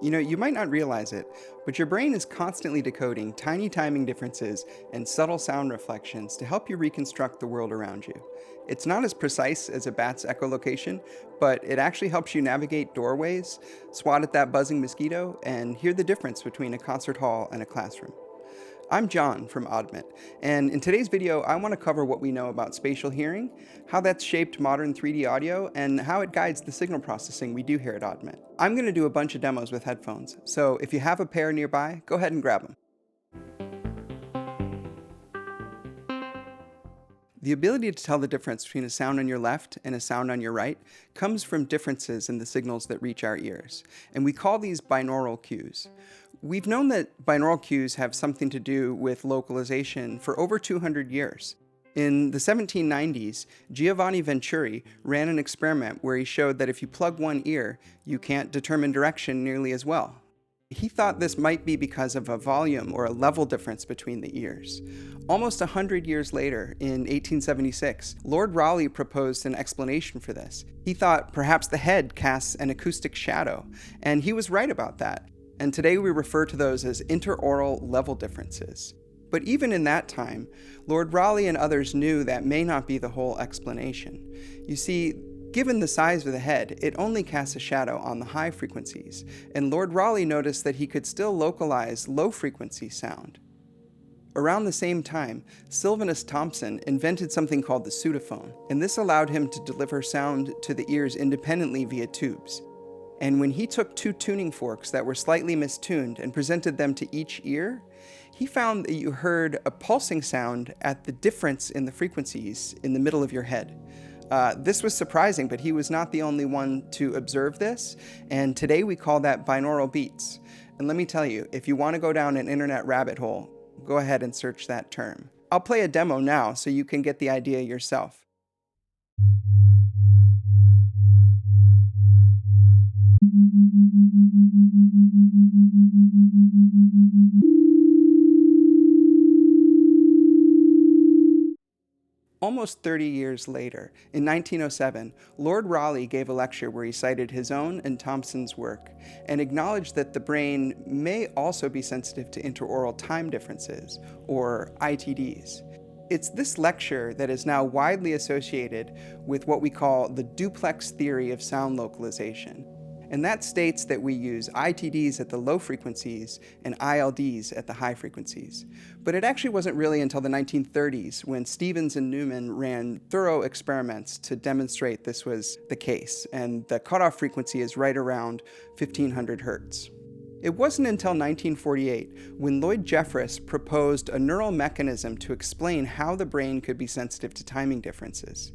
You know, you might not realize it, but your brain is constantly decoding tiny timing differences and subtle sound reflections to help you reconstruct the world around you. It's not as precise as a bat's echolocation, but it actually helps you navigate doorways, swat at that buzzing mosquito, and hear the difference between a concert hall and a classroom. I'm John from Oddment, and in today's video, I want to cover what we know about spatial hearing, how that's shaped modern 3D audio, and how it guides the signal processing we do here at Oddment. I'm going to do a bunch of demos with headphones, so if you have a pair nearby, go ahead and grab them. The ability to tell the difference between a sound on your left and a sound on your right comes from differences in the signals that reach our ears, and we call these binaural cues. We've known that binaural cues have something to do with localization for over 200 years. In the 1790s, Giovanni Venturi ran an experiment where he showed that if you plug one ear, you can't determine direction nearly as well. He thought this might be because of a volume or a level difference between the ears. Almost 100 years later, in 1876, Lord Rayleigh proposed an explanation for this. He thought perhaps the head casts an acoustic shadow, and he was right about that. And today we refer to those as interaural level differences. But even in that time, Lord Rayleigh and others knew that may not be the whole explanation. You see, given the size of the head, it only casts a shadow on the high frequencies, and Lord Rayleigh noticed that he could still localize low-frequency sound. Around the same time, Sylvanus Thompson invented something called the pseudophone, and this allowed him to deliver sound to the ears independently via tubes. And when he took two tuning forks that were slightly mistuned and presented them to each ear, he found that you heard a pulsing sound at the difference in the frequencies in the middle of your head. This was surprising, but he was not the only one to observe this, and today we call that binaural beats. And let me tell you, if you want to go down an internet rabbit hole, go ahead and search that term. I'll play a demo now so you can get the idea yourself. Almost 30 years later, in 1907, Lord Rayleigh gave a lecture where he cited his own and Thompson's work and acknowledged that the brain may also be sensitive to interaural time differences, or ITDs. It's this lecture that is now widely associated with what we call the Duplex Theory of sound localization. And that states that we use ITDs at the low frequencies and ILDs at the high frequencies. But it actually wasn't really until the 1930s when Stevens and Newman ran thorough experiments to demonstrate this was the case, and the cutoff frequency is right around 1500 hertz. It wasn't until 1948 when Lloyd Jeffress proposed a neural mechanism to explain how the brain could be sensitive to timing differences.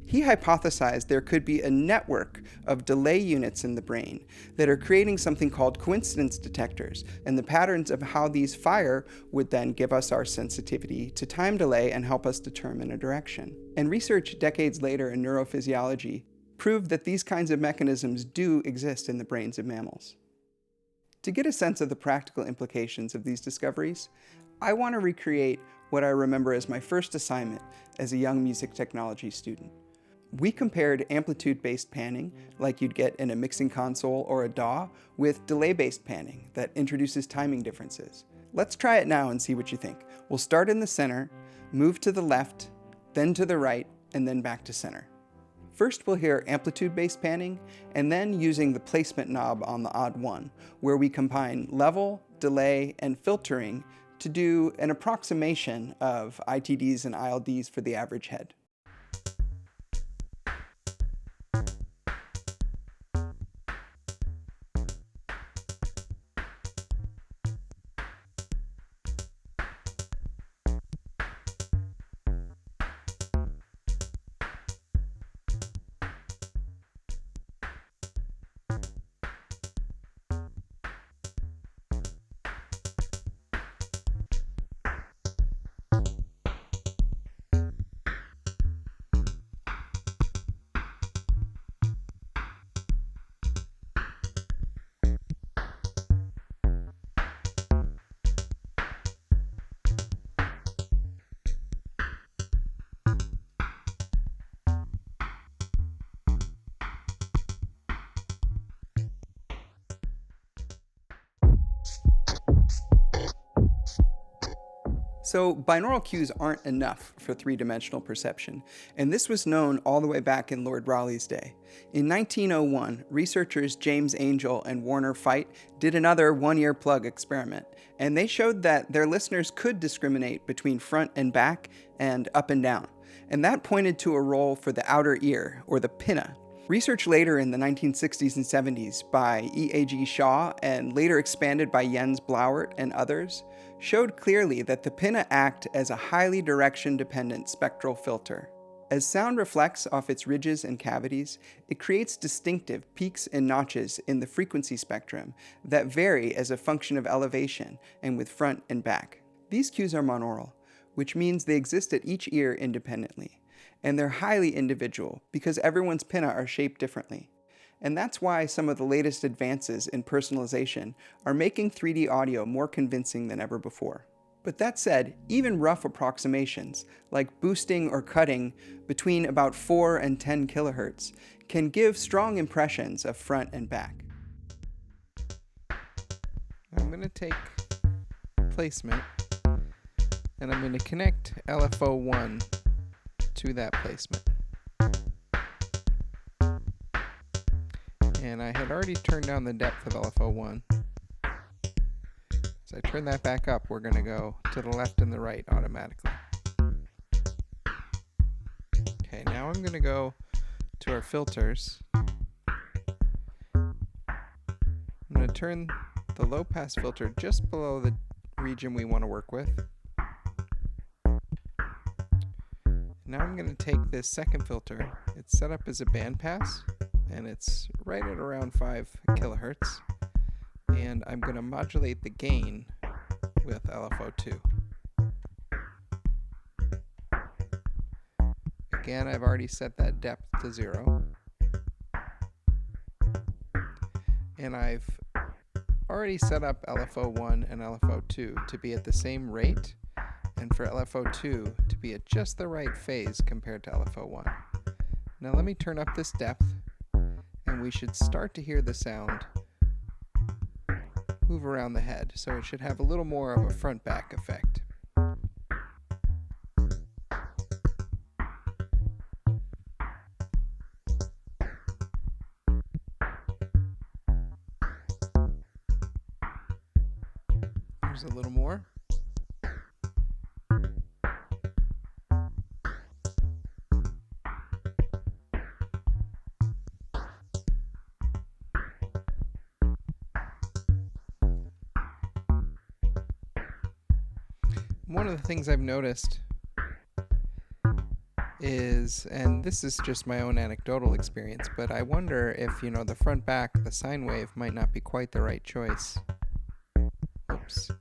He hypothesized there could be a network of delay units in the brain that are creating something called coincidence detectors, and the patterns of how these fire would then give us our sensitivity to time delay and help us determine a direction. And research decades later in neurophysiology proved that these kinds of mechanisms do exist in the brains of mammals. To get a sense of the practical implications of these discoveries, I want to recreate what I remember as my first assignment as a young music technology student. We compared amplitude-based panning, like you'd get in a mixing console or a DAW, with delay-based panning that introduces timing differences. Let's try it now and see what you think. We'll start in the center, move to the left, then to the right, and then back to center. First, we'll hear amplitude-based panning, and then using the placement knob on the odd one, where we combine level, delay, and filtering to do an approximation of ITDs and ILDs for the average head. So binaural cues aren't enough for three-dimensional perception, and this was known all the way back in Lord Raleigh's day. In 1901, researchers James Angel and Warner Fite did another one-ear plug experiment, and they showed that their listeners could discriminate between front and back and up and down, and that pointed to a role for the outer ear, or the pinna. Research later in the 1960s and 70s by E.A.G. Shaw and later expanded by Jens Blauert and others showed clearly that the pinna act as a highly direction-dependent spectral filter. As sound reflects off its ridges and cavities, it creates distinctive peaks and notches in the frequency spectrum that vary as a function of elevation and with front and back. These cues are monaural, which means they exist at each ear independently. And they're highly individual because everyone's pinna are shaped differently. And that's why some of the latest advances in personalization are making 3D audio more convincing than ever before. But that said, even rough approximations, like boosting or cutting between about 4 and 10 kilohertz, can give strong impressions of front and back. I'm going to take placement, and I'm going to connect LFO1 to that placement. And I had already turned down the depth of LFO1. As I turn that back up, we're going to go to the left and the right automatically. Okay, now I'm going to go to our filters. I'm going to turn the low pass filter just below the region we want to work with. Now I'm going to take this second filter. It's set up as a bandpass, and it's right at around 5 kilohertz. And I'm going to modulate the gain with LFO2. Again, I've already set that depth to 0. And I've already set up LFO1 and LFO2 to be at the same rate, and for LFO2 to be at just the right phase compared to LFO1. Now let me turn up this depth, and we should start to hear the sound move around the head, so it should have a little more of a front-back effect. There's a little more. One of the things I've noticed is, and this is just my own anecdotal experience, but I wonder if, the front back, the sine wave, might not be quite the right choice. Oops.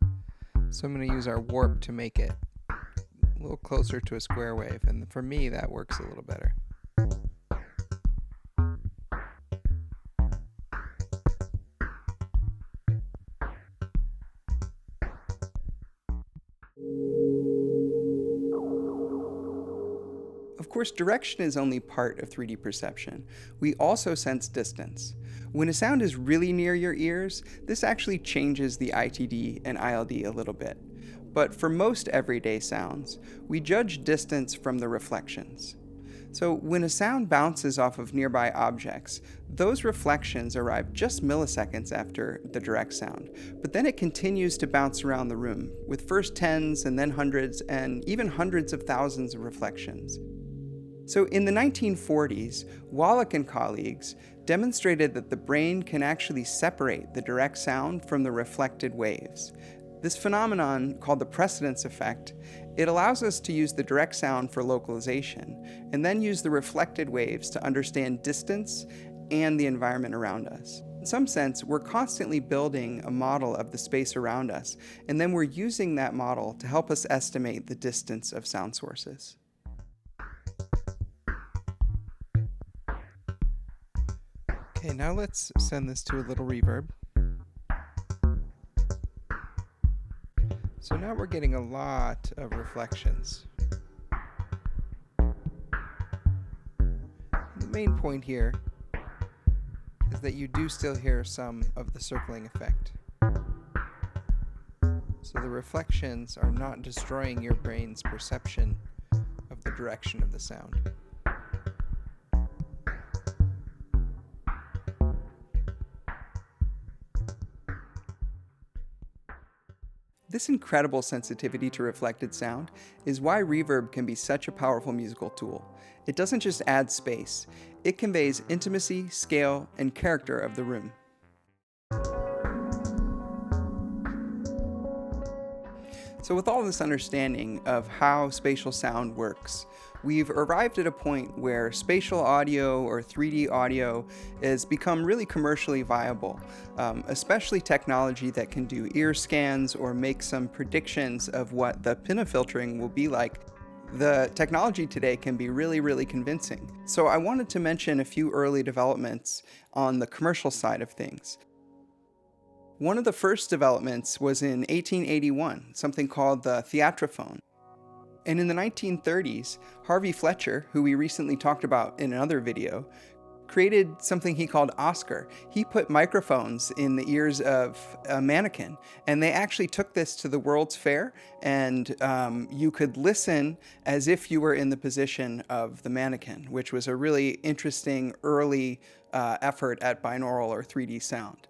So I'm going to use our warp to make it a little closer to a square wave, and for me that works a little better. Of course, direction is only part of 3D perception. We also sense distance. When a sound is really near your ears, this actually changes the ITD and ILD a little bit. But for most everyday sounds, we judge distance from the reflections. So when a sound bounces off of nearby objects, those reflections arrive just milliseconds after the direct sound, but then it continues to bounce around the room, with first tens and then hundreds and even hundreds of thousands of reflections. So in the 1940s, Wallach and colleagues demonstrated that the brain can actually separate the direct sound from the reflected waves. This phenomenon, called the Precedence Effect, it allows us to use the direct sound for localization, and then use the reflected waves to understand distance and the environment around us. In some sense, we're constantly building a model of the space around us, and then we're using that model to help us estimate the distance of sound sources. Okay, now let's send this to a little reverb. So now we're getting a lot of reflections. The main point here is that you do still hear some of the circling effect. So the reflections are not destroying your brain's perception of the direction of the sound. This incredible sensitivity to reflected sound is why reverb can be such a powerful musical tool. It doesn't just add space, it conveys intimacy, scale, and character of the room. So with all this understanding of how spatial sound works, we've arrived at a point where spatial audio or 3D audio has become really commercially viable, especially technology that can do ear scans or make some predictions of what the pinna-filtering will be like. The technology today can be really, really convincing. So I wanted to mention a few early developments on the commercial side of things. One of the first developments was in 1881, something called the theatrophone. And in the 1930s, Harvey Fletcher, who we recently talked about in another video, created something he called Oscar. He put microphones in the ears of a mannequin, and they actually took this to the World's Fair, and you could listen as if you were in the position of the mannequin, which was a really interesting early effort at binaural or 3D sound.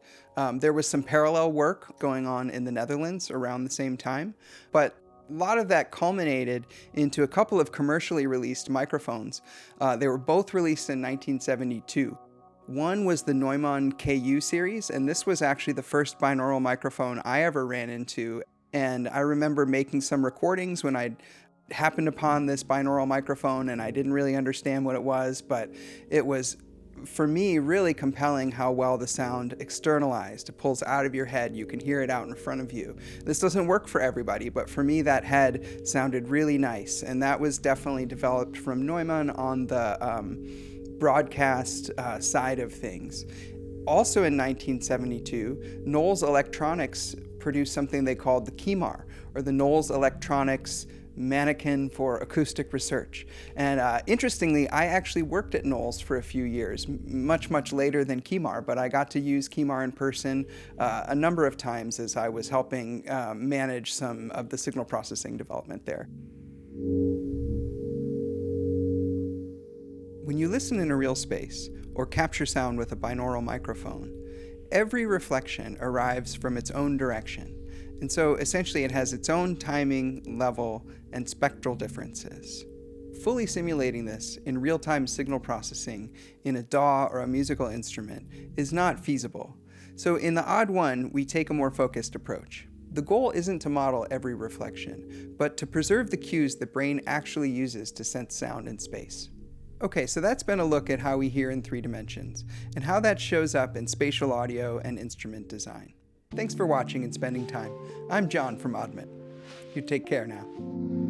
There was some parallel work going on in the Netherlands around the same time, but a lot of that culminated into a couple of commercially released microphones. They were both released in 1972. One was the Neumann KU series, and this was actually the first binaural microphone I ever ran into. And I remember making some recordings when I happened upon this binaural microphone, and I didn't really understand what it was, but it was, for me, really compelling how well the sound externalized. It pulls out of your head. You can hear it out in front of you. This doesn't work for everybody, but for me, that head sounded really nice. And that was definitely developed from Neumann on the broadcast side of things. Also in 1972, Knowles Electronics produced something they called the KEMAR, or the Knowles Electronics Mannequin for Acoustic Research. And interestingly, I actually worked at Knowles for a few years, much later than KEMAR, but I got to use KEMAR in person a number of times as I was helping manage some of the signal processing development there. When you listen in a real space or capture sound with a binaural microphone, every reflection arrives from its own direction. And so essentially it has its own timing, level, and spectral differences. Fully simulating this in real-time signal processing in a DAW or a musical instrument is not feasible. So in the Odd One, we take a more focused approach. The goal isn't to model every reflection, but to preserve the cues the brain actually uses to sense sound in space. Okay, so that's been a look at how we hear in 3 dimensions, and how that shows up in spatial audio and instrument design. Thanks for watching and spending time. I'm John from Oddment. You take care now.